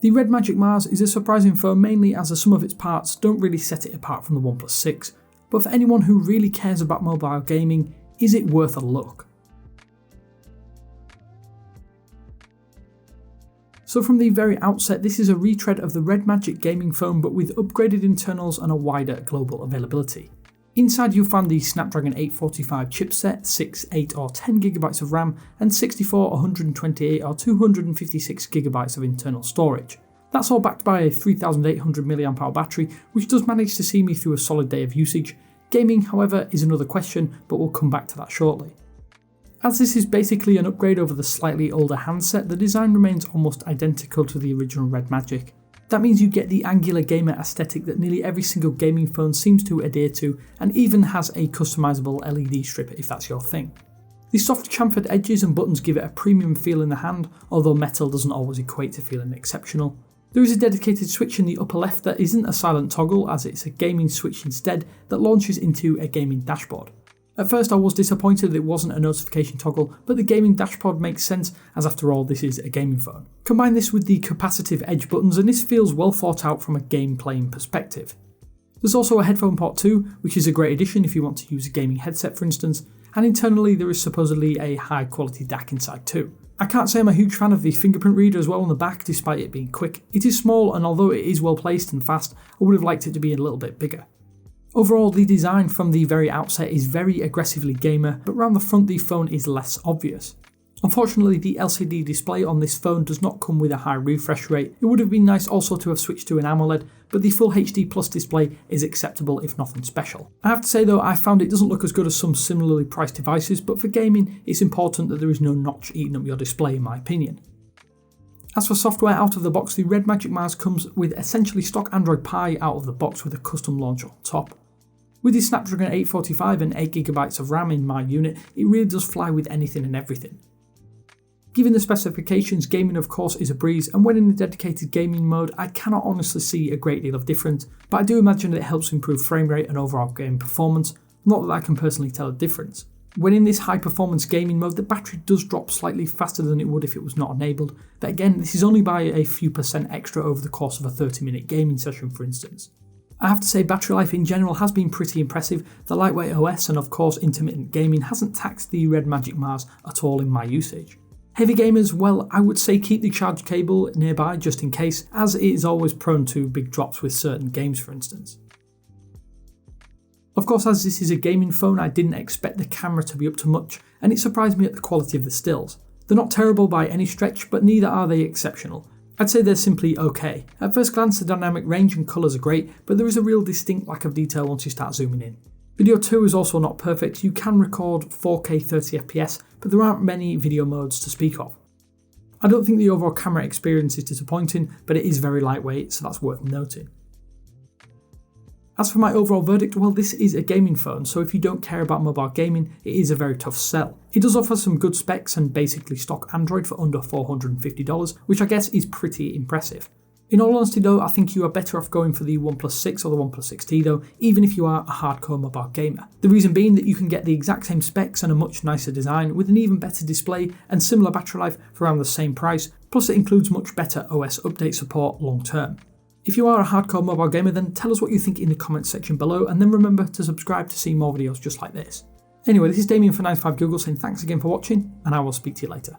The Red Magic Mars is a surprising phone mainly as the sum of its parts don't really set it apart from the OnePlus 6, but for anyone who really cares about mobile gaming, is it worth a look? So from the very outset, this is a retread of the Red Magic gaming phone but with upgraded internals and a wider global availability. Inside you'll find the Snapdragon 845 chipset, 6, 8 or 10GB of RAM and 64, 128 or 256GB of internal storage. That's all backed by a 3800 mAh battery, which does manage to see me through a solid day of usage. Gaming, however, is another question, but we'll come back to that shortly. As this is basically an upgrade over the slightly older handset, the design remains almost identical to the original Red Magic. That means you get the angular gamer aesthetic that nearly every single gaming phone seems to adhere to, and even has a customizable LED strip if that's your thing. The soft chamfered edges and buttons give it a premium feel in the hand, although metal doesn't always equate to feeling exceptional. There is a dedicated switch in the upper left that isn't a silent toggle, as it's a gaming switch instead that launches into a gaming dashboard. At first I was disappointed that it wasn't a notification toggle, but the gaming dashboard makes sense, as after all this is a gaming phone. Combine this with the capacitive edge buttons and this feels well thought out from a game playing perspective. There's also a headphone port too, which is a great addition if you want to use a gaming headset for instance, and internally there is supposedly a high quality DAC inside too. I can't say I'm a huge fan of the fingerprint reader as well on the back despite it being quick. It is small and although it is well placed and fast, I would have liked it to be a little bit bigger. Overall, the design from the very outset is very aggressively gamer, but around the front the phone is less obvious. Unfortunately, the LCD display on this phone does not come with a high refresh rate. It would have been nice also to have switched to an AMOLED, but the Full HD Plus display is acceptable if nothing special. I have to say though, I found it doesn't look as good as some similarly priced devices, but for gaming it's important that there is no notch eating up your display in my opinion. As for software out of the box, the Red Magic Mars comes with essentially stock Android Pie out of the box with a custom launcher on top. With the Snapdragon 845 and 8GB of RAM in my unit, it really does fly with anything and everything. Given the specifications, gaming of course is a breeze, and when in the dedicated gaming mode I cannot honestly see a great deal of difference, but I do imagine that it helps improve frame rate and overall game performance, not that I can personally tell a difference. When in this high performance gaming mode, the battery does drop slightly faster than it would if it was not enabled, but again this is only by a few percent extra over the course of a 30-minute gaming session for instance. I have to say battery life in general has been pretty impressive. The lightweight OS and of course intermittent gaming hasn't taxed the Red Magic Mars at all in my usage. Heavy gamers, well, I would say keep the charge cable nearby just in case, as it is always prone to big drops with certain games for instance. Of course, as this is a gaming phone, I didn't expect the camera to be up to much, and it surprised me at the quality of the stills. They're not terrible by any stretch, but neither are they exceptional. I'd say they're simply okay. At first glance the dynamic range and colours are great, but there is a real distinct lack of detail once you start zooming in. Video too is also not perfect. You can record 4K 30fps, but there aren't many video modes to speak of. I don't think the overall camera experience is disappointing, but it is very lightweight, so that's worth noting. As for my overall verdict, well, this is a gaming phone, so if you don't care about mobile gaming, it is a very tough sell. It does offer some good specs and basically stock Android for under $450, which I guess is pretty impressive. In all honesty though, I think you are better off going for the OnePlus 6 or the OnePlus 6T though, even if you are a hardcore mobile gamer. The reason being that you can get the exact same specs and a much nicer design with an even better display and similar battery life for around the same price, plus it includes much better OS update support long term. If you are a hardcore mobile gamer, then tell us what you think in the comments section below, and then remember to subscribe to see more videos just like this. Anyway, this is Damien for 9to5Google saying thanks again for watching, and I will speak to you later.